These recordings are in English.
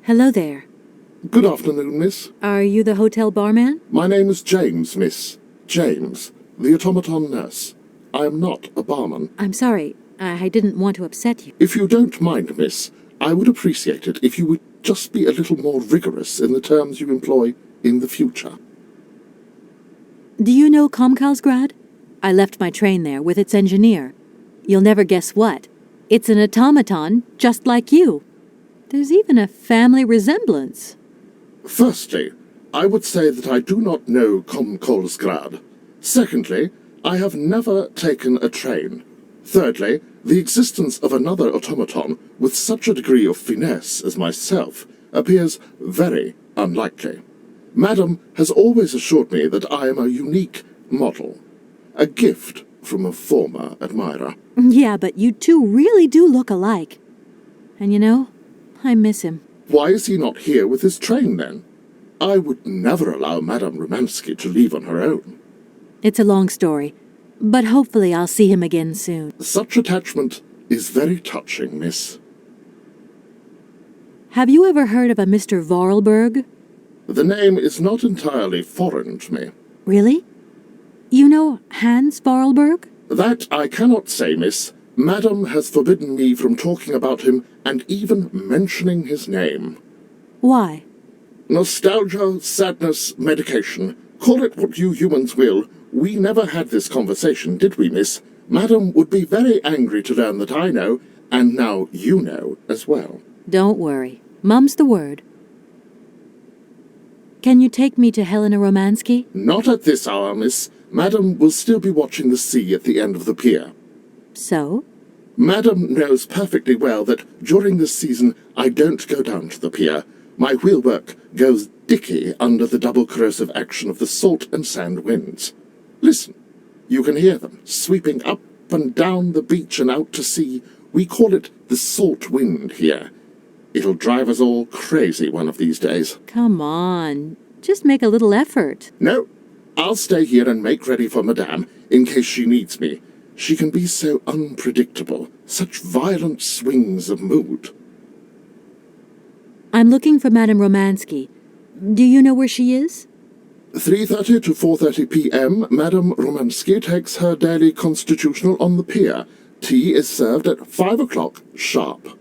Hello there. Good afternoon, miss. Are you the hotel barman? My name is James, miss. James, the automaton nurse. I am not a barman. I'm sorry. I didn't want to upset you. If you don't mind, miss, I would appreciate it if you would just be a little more rigorous in the terms you employ in the future. Do you know Komkalsgrad? I left my train there with its engineer. You'll never guess what. It's an automaton just like you. There's even a family resemblance. Firstly, I would say that I do not know Komkolsgrad. Secondly, I have never taken a train. Thirdly, the existence of another automaton with such a degree of finesse as myself appears very unlikely. Madam has always assured me that I am a unique model, a gift from a former admirer. Yeah, but you two really do look alike. And you know, I miss him. Why is he not here with his train, then? I would never allow Madame Romanski to leave on her own. It's a long story, but hopefully I'll see him again soon. Such attachment is very touching, miss. Have you ever heard of a Mr. Voralberg? The name is not entirely foreign to me. Really? You know Hans Voralberg? That I cannot say, miss. Madam has forbidden me from talking about him and even mentioning his name. Why? Nostalgia, sadness, medication. Call it what you humans will. We never had this conversation, did we, miss? Madam would be very angry to learn that I know, and now you know as well. Don't worry. Mum's the word. Can you take me to Helena Romanski? Not at this hour, miss. Madam will still be watching the sea at the end of the pier. So? Madam knows perfectly well that during this season I don't go down to the pier. My wheelwork goes dicky under the double corrosive action of the salt and sand winds. Listen, you can hear them sweeping up and down the beach and out to sea. We call it the salt wind here. It'll drive us all crazy one of these days. Come on. Just make a little effort. No, I'll stay here and make ready for Madame in case she needs me. She can be so unpredictable, such violent swings of mood. I'm looking for Madame Romanski. Do you know where she is? 3:30 to 4:30 p.m., Madame Romanski takes her daily constitutional on the pier. Tea is served at 5 o'clock sharp.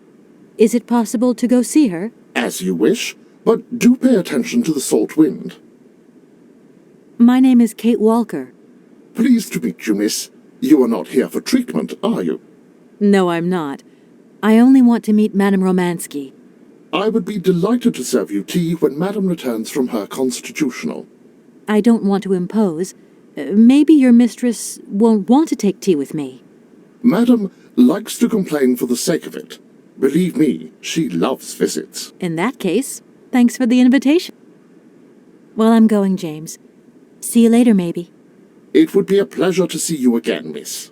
Is it possible to go see her? As you wish, but do pay attention to the salt wind. My name is Kate Walker. Pleased to meet you, miss. You are not here for treatment, are you? No, I'm not. I only want to meet Madame Romanski. I would be delighted to serve you tea when Madame returns from her constitutional. I don't want to impose. Maybe your mistress won't want to take tea with me. Madame likes to complain for the sake of it. Believe me, she loves visits. In that case, thanks for the invitation. Well, I'm going, James. See you later, maybe. It would be a pleasure to see you again, miss.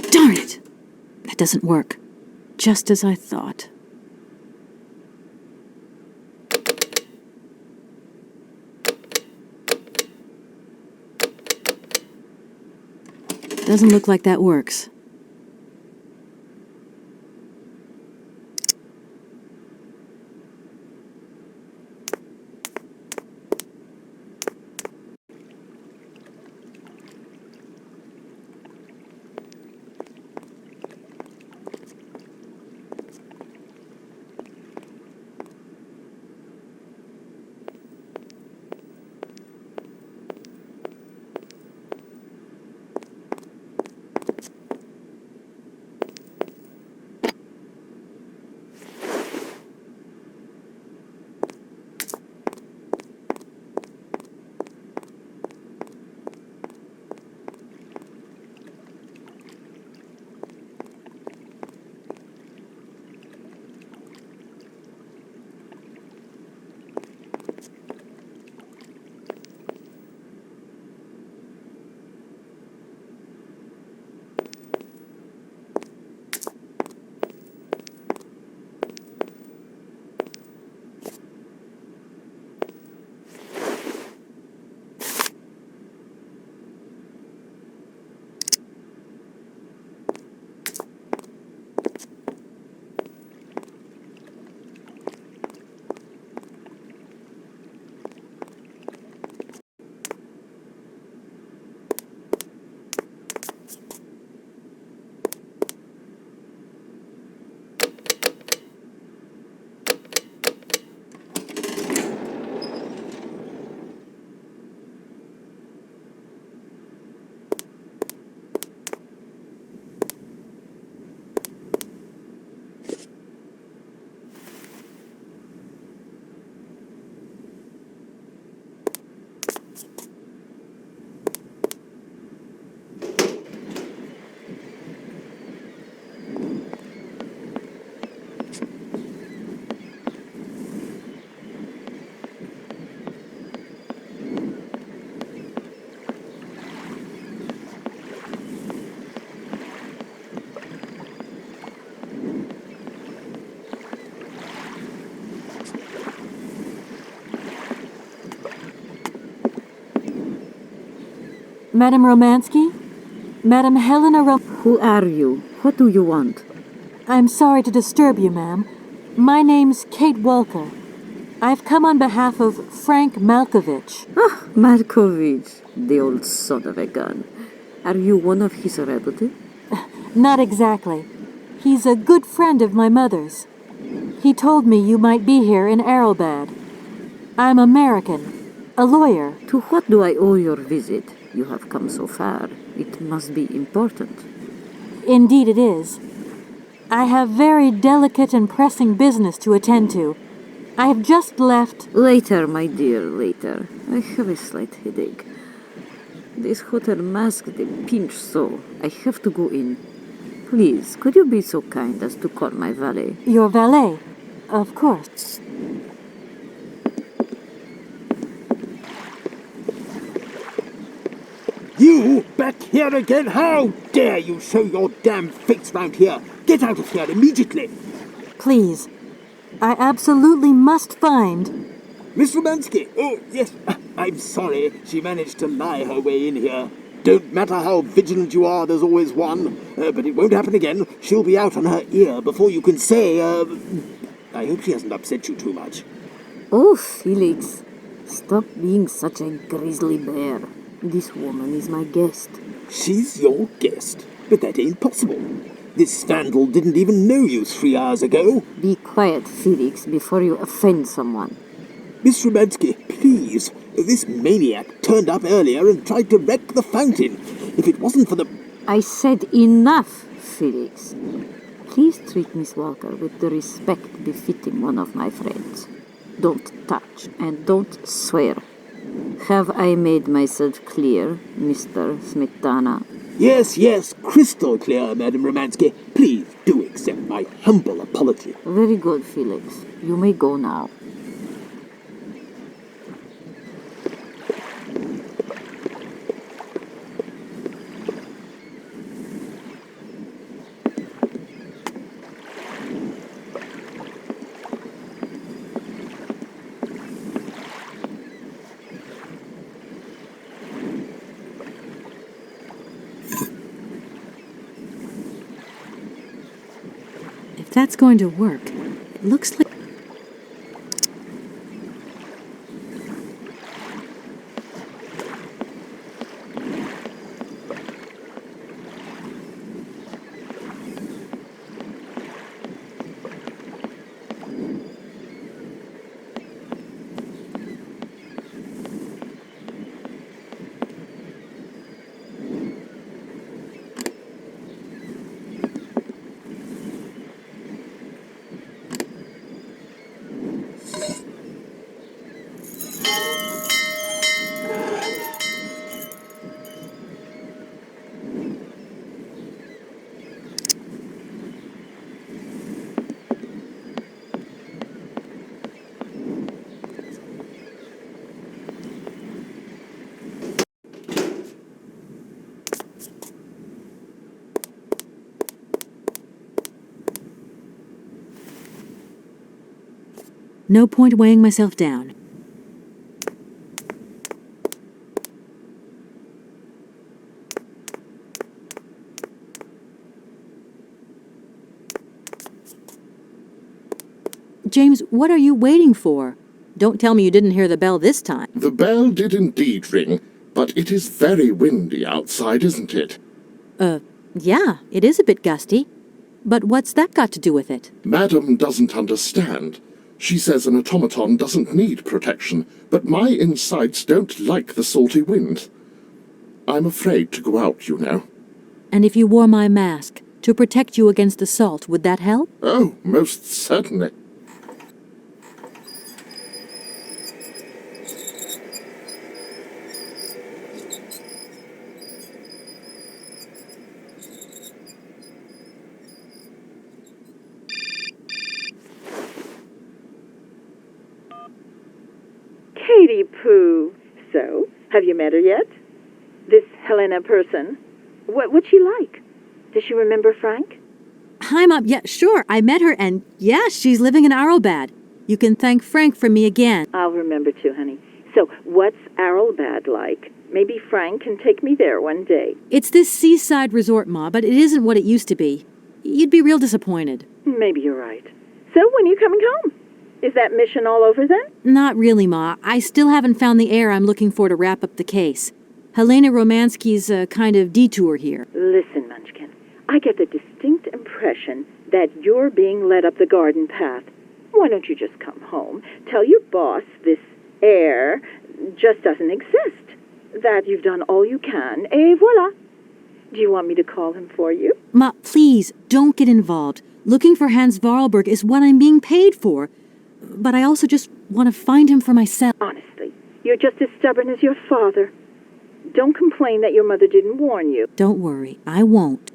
Darn it! That doesn't work. Just as I thought. Doesn't look like that works. Madame Romanski? Madame Helena Who are you? What do you want? I'm sorry to disturb you, ma'am. My name's Kate Walker. I've come on behalf of Frank Malkovich. Ah, Markovich, the old son of a gun. Are you one of his relatives? Not exactly. He's a good friend of my mother's. He told me you might be here in Aralbad. I'm American, a lawyer. To what do I owe your visit? You have come so far. It must be important. Indeed it is. I have very delicate and pressing business to attend to. I have just left... Later, my dear, later. I have a slight headache. This hotel mask, they pinch so. I have to go in. Please, could you be so kind as to call my valet? Your valet? Of course. You back here again? How dare you show your damn face round here? Get out of here immediately! Please. I absolutely must find... Miss Romanski! Oh, yes, I'm sorry. She managed to lie her way in here. Don't matter how vigilant you are, there's always one. But it won't happen again. She'll be out on her ear before you can say, I hope she hasn't upset you too much. Oh, Felix, stop being such a grizzly bear. This woman is my guest. She's your guest? But that ain't possible. This vandal didn't even know you 3 hours ago. Be quiet, Felix, before you offend someone. Miss Romanski, please. This maniac turned up earlier and tried to wreck the fountain. If it wasn't for the... I said enough, Felix. Please treat Miss Walker with the respect befitting one of my friends. Don't touch and don't swear. Have I made myself clear, Mr. Smetana? Yes, crystal clear, Madame Romanski. Please do accept my humble apology. Very good, Felix. You may go now. If that's going to work, it looks like... No point weighing myself down. James, what are you waiting for? Don't tell me you didn't hear the bell this time. The bell did indeed ring, but it is very windy outside, isn't it? Yeah, it is a bit gusty. But what's that got to do with it? Madam doesn't understand. She says an automaton doesn't need protection, but my insides don't like the salty wind. I'm afraid to go out, you know. And if you wore my mask to protect you against the salt, would that help? Oh, most certainly. Katie Pooh. So, have you met her yet? This Helena person? What's she like? Does she remember Frank? Hi, Mom. Yeah, sure. I met her, and yeah, she's living in Aralbad. You can thank Frank for me again. I'll remember too, honey. So, what's Aralbad like? Maybe Frank can take me there one day. It's this seaside resort, Ma, but it isn't what it used to be. You'd be real disappointed. Maybe you're right. So, when are you coming home? Is that mission all over then? Not really, Ma. I still haven't found the heir I'm looking for to wrap up the case. Helena Romanski's a kind of detour here. Listen, Munchkin, I get the distinct impression that you're being led up the garden path. Why don't you just come home, tell your boss this heir just doesn't exist, that you've done all you can, et voila. Do you want me to call him for you? Ma, please, don't get involved. Looking for Hans Voralberg is what I'm being paid for. But I also just want to find him for myself. Honestly, you're just as stubborn as your father. Don't complain that your mother didn't warn you. Don't worry, I won't.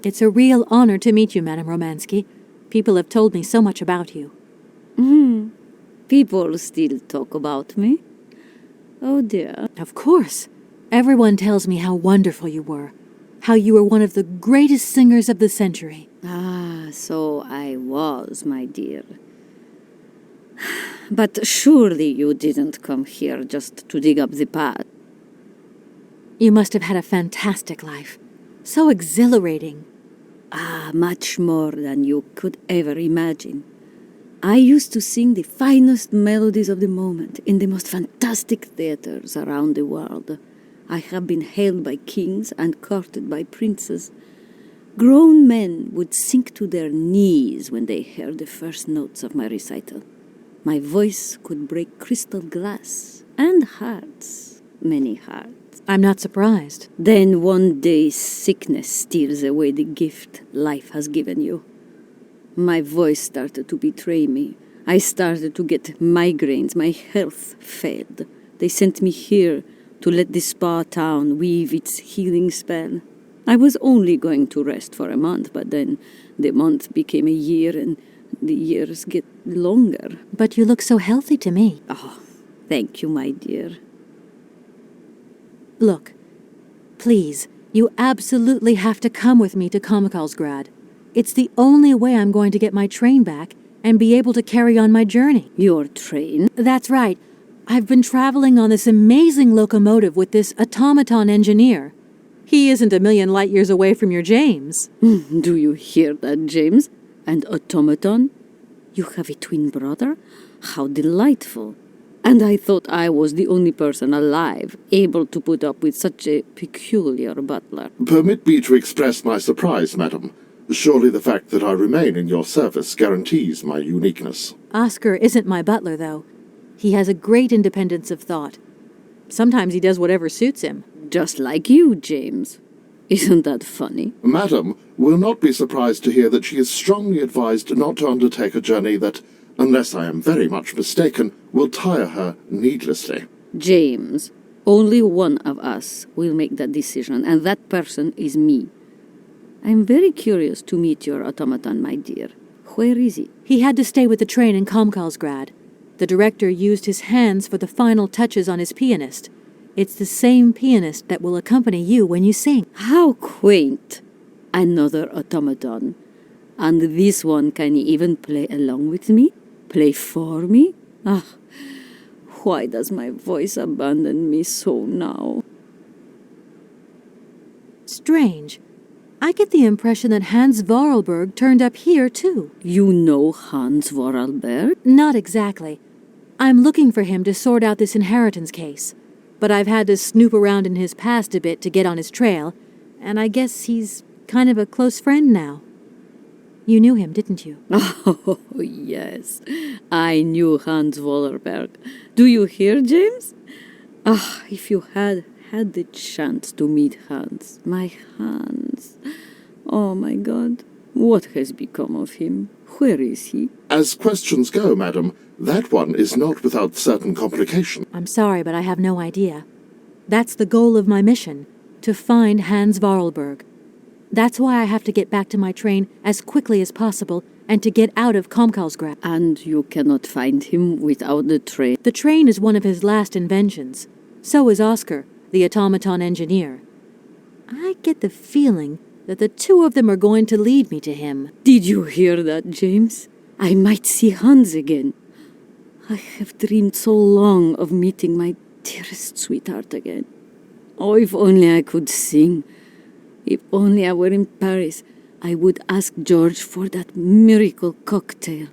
It's a real honor to meet you, Madame Romanski. People have told me so much about you. People still talk about me? Oh dear. Of course. Everyone tells me how wonderful you were. How you were one of the greatest singers of the century. Ah, so I was, my dear. But surely you didn't come here just to dig up the path. You must have had a fantastic life. So exhilarating. Ah, much more than you could ever imagine. I used to sing the finest melodies of the moment in the most fantastic theaters around the world. I have been hailed by kings and courted by princes. Grown men would sink to their knees when they heard the first notes of my recital. My voice could break crystal glass and hearts, many hearts. I'm not surprised. Then one day sickness steals away the gift life has given you. My voice started to betray me. I started to get migraines. My health failed. They sent me here to let the spa town weave its healing spell. I was only going to rest for a month, but then the month became a year and the years get longer. But you look so healthy to me. Oh, thank you, my dear. Look, please, you absolutely have to come with me to Karlsgrad. It's the only way I'm going to get my train back and be able to carry on my journey. Your train? That's right. I've been traveling on this amazing locomotive with this automaton engineer. He isn't a million light years away from your James. Do you hear that, James? And automaton? You have a twin brother? How delightful. And I thought I was the only person alive able to put up with such a peculiar butler. Permit me to express my surprise, madam. Surely the fact that I remain in your service guarantees my uniqueness. Oscar isn't my butler, though. He has a great independence of thought. Sometimes he does whatever suits him. Just like you, James. Isn't that funny? Madam will not be surprised to hear that she is strongly advised not to undertake a journey that, unless I am very much mistaken, will tire her needlessly. James, only one of us will make that decision, and that person is me. I'm very curious to meet your automaton, my dear. Where is he? He had to stay with the train in Karlsgrad. The director used his hands for the final touches on his pianist. It's the same pianist that will accompany you when you sing. How quaint! Another automaton. And this one can even play along with me? Play for me? Ah, why does my voice abandon me so now? Strange. I get the impression that Hans Voralberg turned up here, too. You know Hans Voralberg? Not exactly. I'm looking for him to sort out this inheritance case. But I've had to snoop around in his past a bit to get on his trail, and I guess he's kind of a close friend now. You knew him, didn't you? Oh, yes. I knew Hans Voralberg. Do you hear, James? Ah, if you had the chance to meet Hans. My Hans. Oh, my God. What has become of him? Where is he? As questions go, madam, that one is not without certain complication. I'm sorry, but I have no idea. That's the goal of my mission, to find Hans Voralberg. That's why I have to get back to my train as quickly as possible and to get out of Komkalsgrad. And you cannot find him without the train. The train is one of his last inventions. So is Oscar, the automaton engineer. I get the feeling that the two of them are going to lead me to him. Did you hear that, James? I might see Hans again. I have dreamed so long of meeting my dearest sweetheart again. Oh, if only I could sing. If only I were in Paris, I would ask George for that miracle cocktail.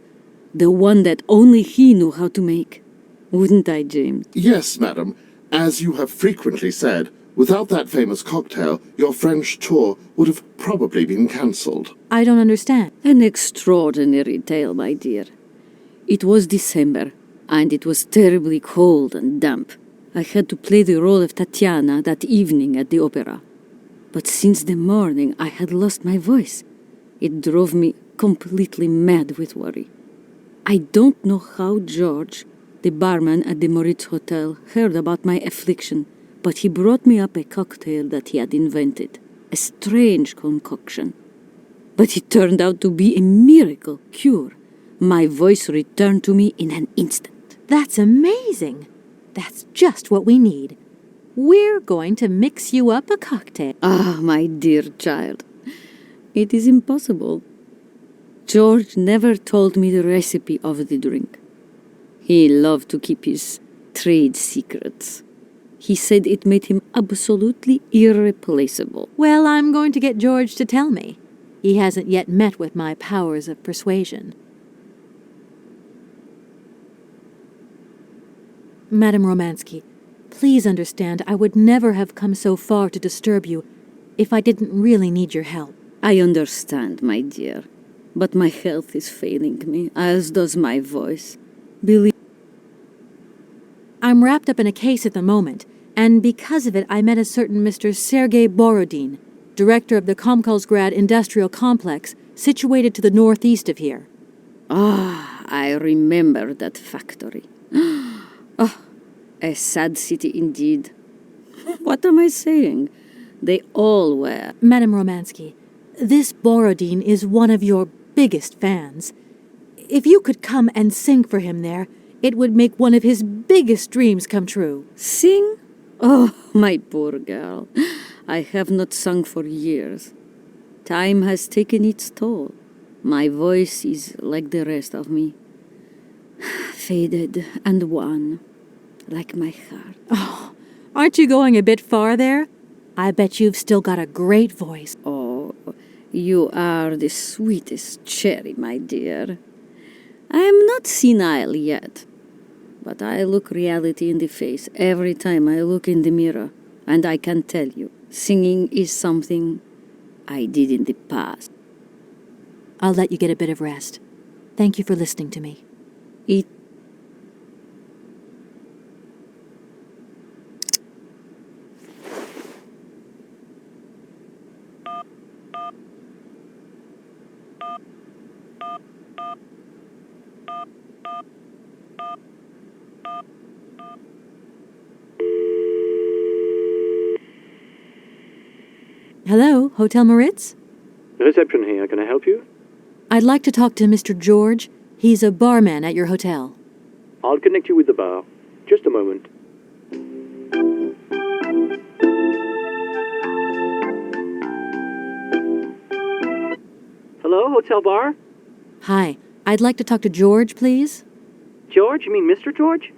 The one that only he knew how to make. Wouldn't I, James? Yes, madam. As you have frequently said, without that famous cocktail, your French tour would have probably been cancelled. I don't understand. An extraordinary tale, my dear. It was December, and it was terribly cold and damp. I had to play the role of Tatiana that evening at the opera. But since the morning I had lost my voice. It drove me completely mad with worry. I don't know how George, the barman at the Moritz Hotel, heard about my affliction, but he brought me up a cocktail that he had invented. A strange concoction. But it turned out to be a miracle cure. My voice returned to me in an instant. That's amazing. That's just what we need. We're going to mix you up a cocktail. Ah, my dear child. It is impossible. George never told me the recipe of the drink. He loved to keep his trade secrets. He said it made him absolutely irreplaceable. Well, I'm going to get George to tell me. He hasn't yet met with my powers of persuasion. Madame Romanski, please understand I would never have come so far to disturb you if I didn't really need your help. I understand, my dear, but my health is failing me, as does my voice. Believe I'm wrapped up in a case at the moment, and because of it I met a certain Mr. Sergei Borodin, director of the Komkalsgrad Industrial Complex, situated to the northeast of here. Ah, I remember that factory. Oh, a sad city indeed. What am I saying? They all were. Madame Romanski, this Borodin is one of your biggest fans. If you could come and sing for him there, it would make one of his biggest dreams come true. Sing? Oh, my poor girl. I have not sung for years. Time has taken its toll. My voice is like the rest of me. Faded and wan, like my heart. Oh, aren't you going a bit far there? I bet you've still got a great voice. Oh, you are the sweetest cherry, my dear. I am not senile yet, but I look reality in the face every time I look in the mirror, and I can tell you, singing is something I did in the past. I'll let you get a bit of rest. Thank you for listening to me. Hello, Hotel Moritz? Reception here. Can I help you? I'd like to talk to Mr. George. He's a barman at your hotel. I'll connect you with the bar. Just a moment. Hello, hotel bar? Hi, I'd like to talk to George, please. George? You mean Mr. George?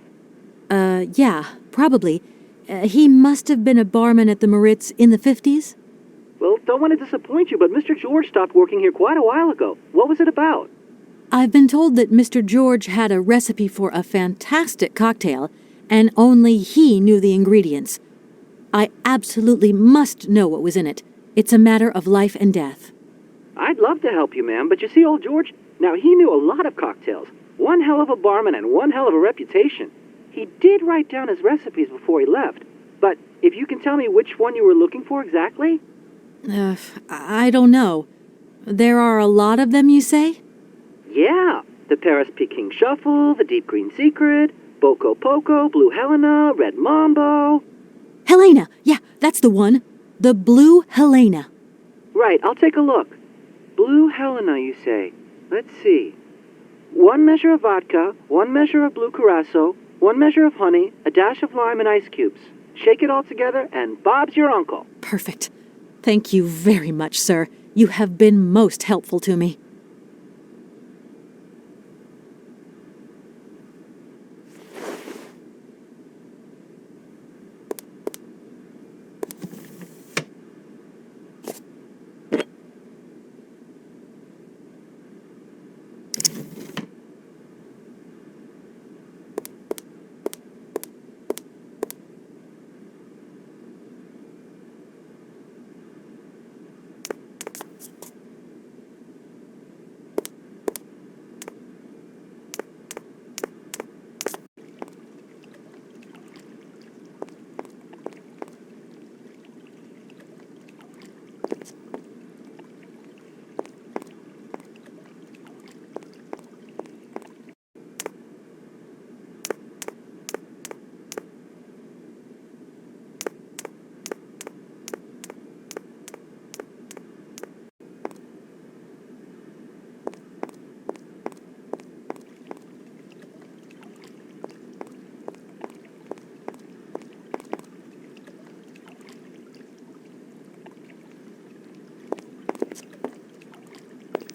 Yeah, probably. He must have been a barman at the Moritz in the 50s. Well, don't want to disappoint you, but Mr. George stopped working here quite a while ago. What was it about? I've been told that Mr. George had a recipe for a fantastic cocktail, and only he knew the ingredients. I absolutely must know what was in it. It's a matter of life and death. I'd love to help you, ma'am, but you see, old George, now he knew a lot of cocktails. One hell of a barman and one hell of a reputation. He did write down his recipes before he left, but if you can tell me which one you were looking for exactly? I don't know. There are a lot of them, you say? Yeah, the Paris Peking Shuffle, the Deep Green Secret, Boko Poco, Blue Helena, Red Mambo. Helena! Yeah, that's the one. The Blue Helena. Right, I'll take a look. Blue Helena, you say? Let's see. 1 measure of vodka, 1 measure of blue curacao, 1 measure of honey, a dash of lime, and ice cubes. Shake it all together, and Bob's your uncle. Perfect. Thank you very much, sir. You have been most helpful to me.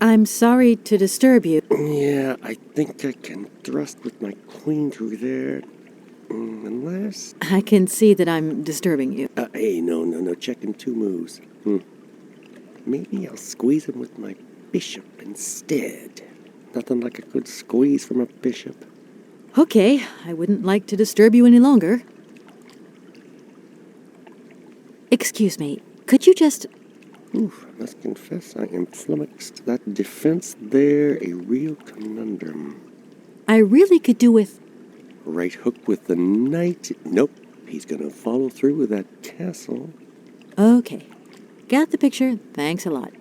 I'm sorry to disturb you. Yeah, I think I can thrust with my queen through there. Unless... I can see that I'm disturbing you. Hey, no. Checking 2 moves. Maybe I'll squeeze him with my bishop instead. Nothing like a good squeeze from a bishop. Okay, I wouldn't like to disturb you any longer. Excuse me, could you just... Oof, I must confess I am flummoxed. That defense there, a real conundrum. I really could do with... Right hook with the knight. Nope, he's gonna follow through with that castle. Okay. Got the picture. Thanks a lot.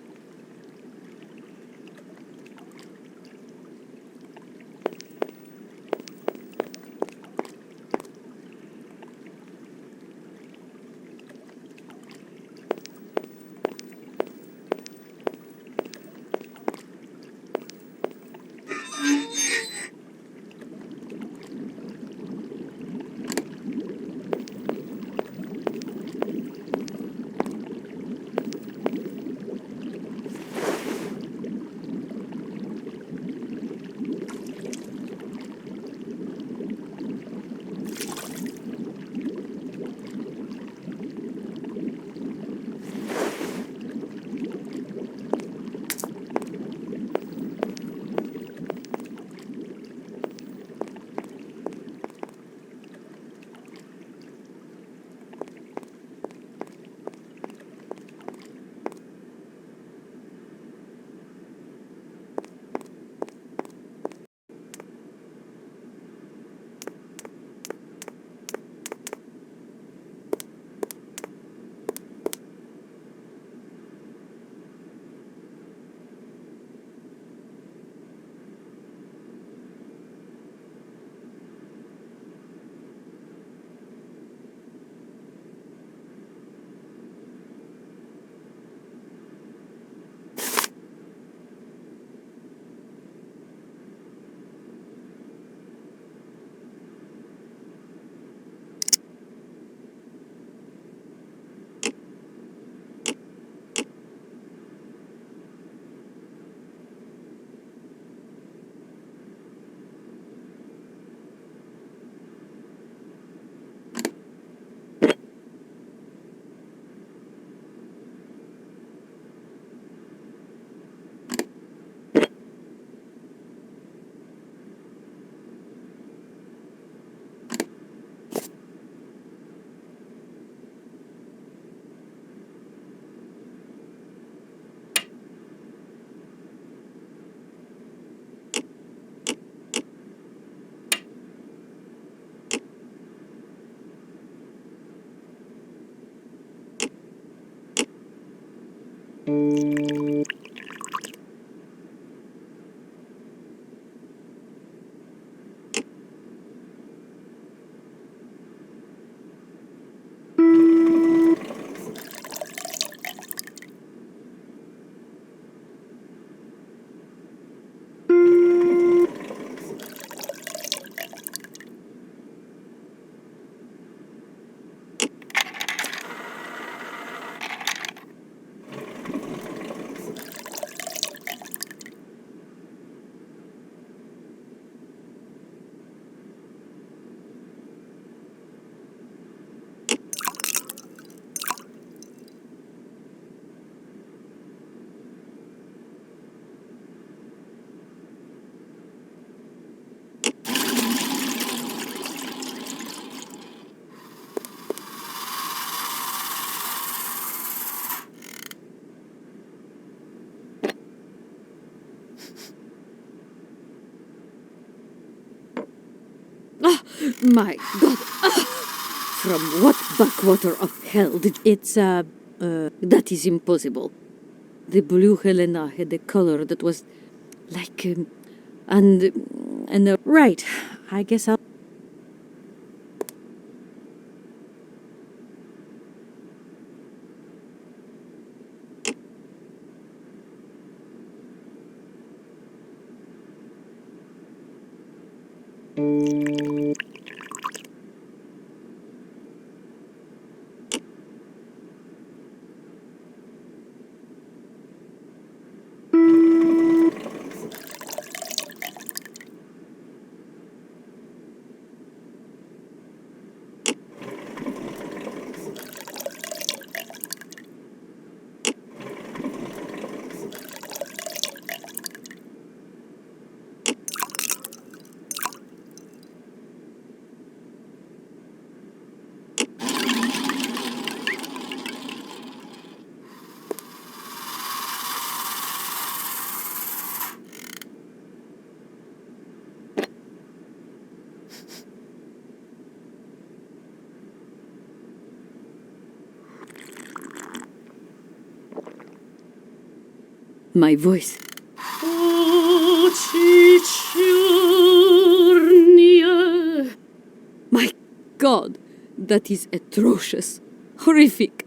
My God! From what backwater of hell did... It's, That is impossible. The blue Helena had a color that was like... right. I guess I'll... My voice. My God, that is atrocious. Horrific.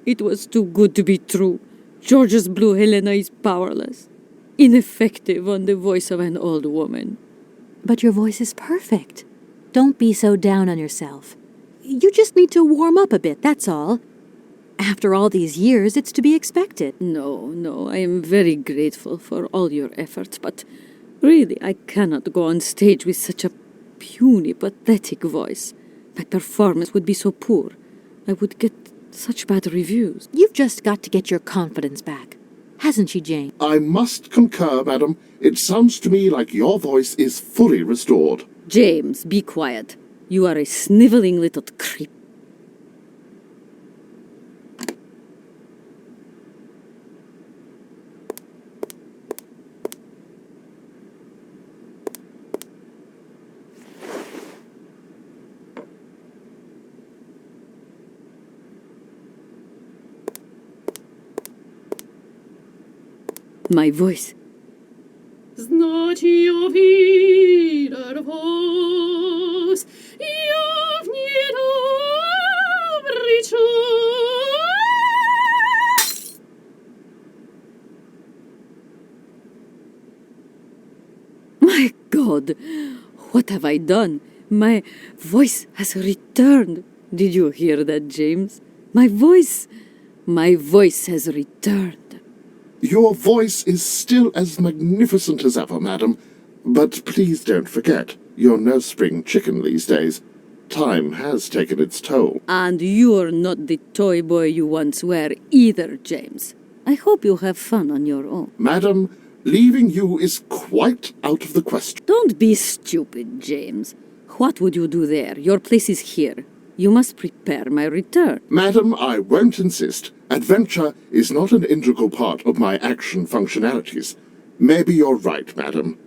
It was too good to be true. George's blue Helena is powerless. Ineffective on the voice of an old woman. But your voice is perfect. Don't be so down on yourself. You just need to warm up a bit, that's all. After all these years, it's to be expected. No, I am very grateful for all your efforts, but really, I cannot go on stage with such a puny, pathetic voice. My performance would be so poor. I would get such bad reviews. You've just got to get your confidence back. Hasn't she, Jane? I must concur, madam. It sounds to me like your voice is fully restored. James, be quiet. You are a sniveling little creep. My voice. My God, what have I done? My voice has returned. Did you hear that, James? My voice has returned. Your voice is still as magnificent as ever, madam. But please don't forget, you're no spring chicken these days. Time has taken its toll. And you're not the toy boy you once were either, James. I hope you have fun on your own. Madam, leaving you is quite out of the question. Don't be stupid, James. What would you do there? Your place is here. You must prepare my return. Madam, I won't insist. Adventure is not an integral part of my action functionalities. Maybe you're right, madam.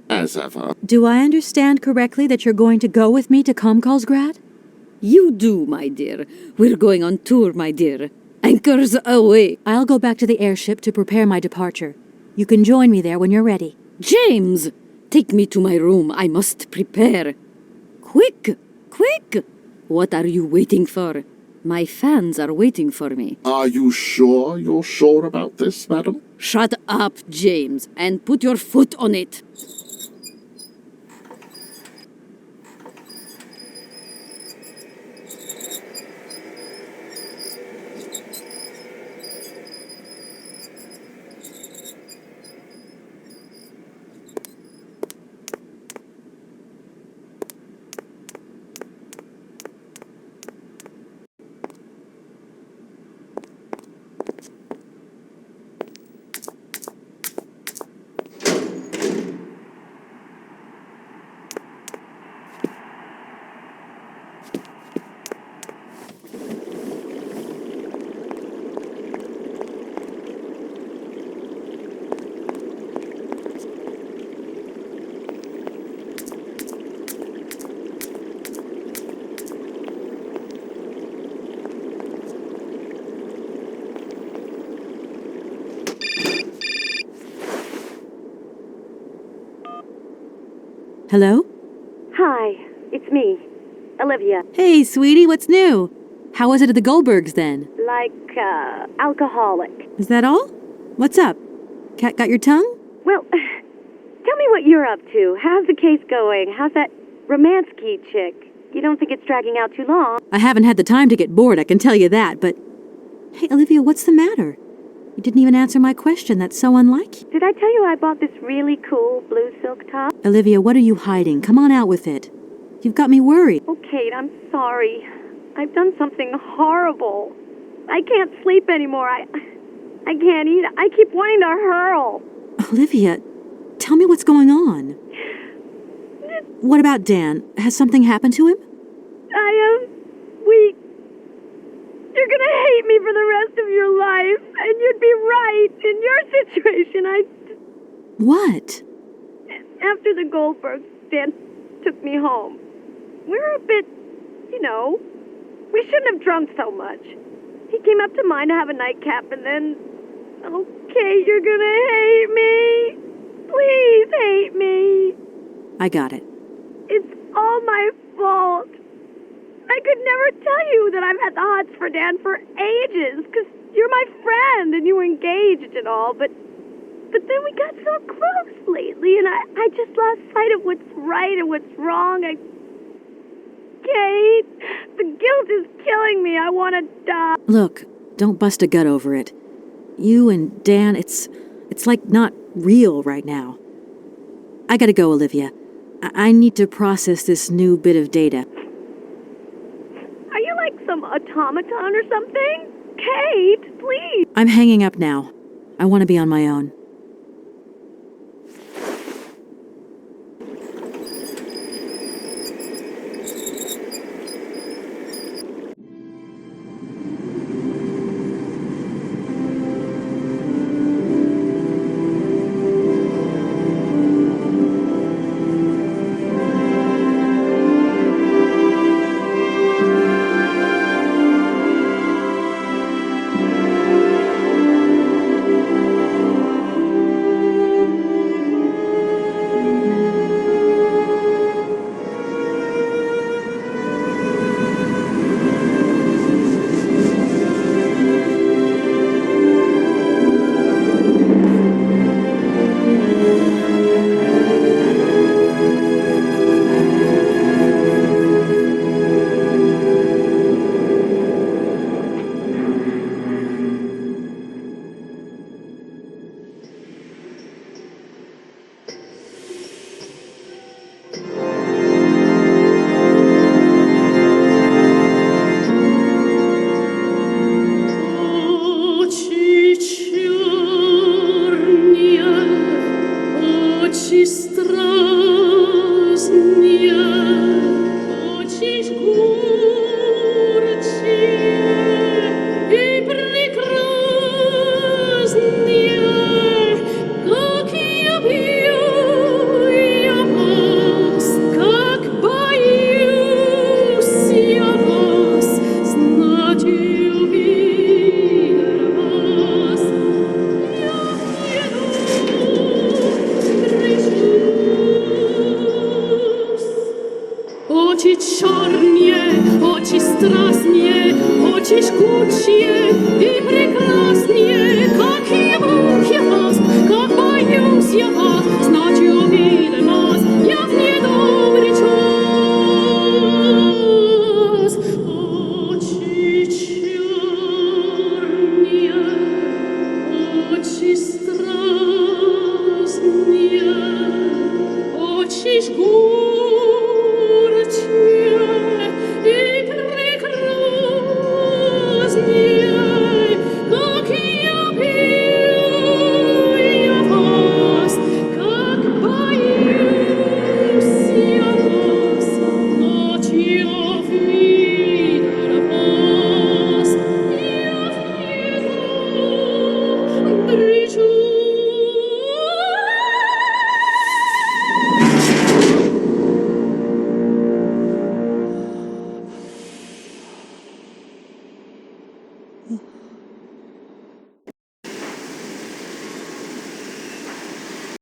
As ever. Do I understand correctly that you're going to go with me to Komkalsgrad? You do, my dear. We're going on tour, my dear. Anchors away. I'll go back to the airship to prepare my departure. You can join me there when you're ready. James! Take me to my room. I must prepare. Quick! Quick! What are you waiting for? My fans are waiting for me. Are you sure you're sure about this, madam? Shut up, James, and put your foot on it. Hello? Hi, it's me, Olivia. Hey, sweetie, what's new? How was it at the Goldbergs then? Like, alcoholic. Is that all? What's up? Cat got your tongue? Well, tell me what you're up to. How's the case going? How's that Romanski chick? You don't think it's dragging out too long? I haven't had the time to get bored, I can tell you that, but... Hey, Olivia, what's the matter? You didn't even answer my question. That's so unlike you. Did I tell you I bought this really cool blue silk top? Olivia, what are you hiding? Come on out with it. You've got me worried. Oh, Kate, I'm sorry. I've done something horrible. I can't sleep anymore. I can't eat. I keep wanting to hurl. Olivia, tell me what's going on. What about Dan? Has something happened to him? You're gonna hate me for the rest of your life, and you'd be right. In your situation, What? After the Goldbergs, Dan took me home. We were a bit, we shouldn't have drunk so much. He came up to mine to have a nightcap, and then... Okay, you're gonna hate me. Please hate me. I got it. It's all my fault. I could never tell you that I've had the hots for Dan for ages, because you're my friend and you were engaged and all, but then we got so close lately, and I just lost sight of what's right and what's wrong. Kate, the guilt is killing me. I want to die. Look, don't bust a gut over it. You and Dan, it's like not real right now. I gotta go, Olivia. I need to process this new bit of data. Are you like some automaton or something? Kate, please. I'm hanging up now. I want to be on my own. Очень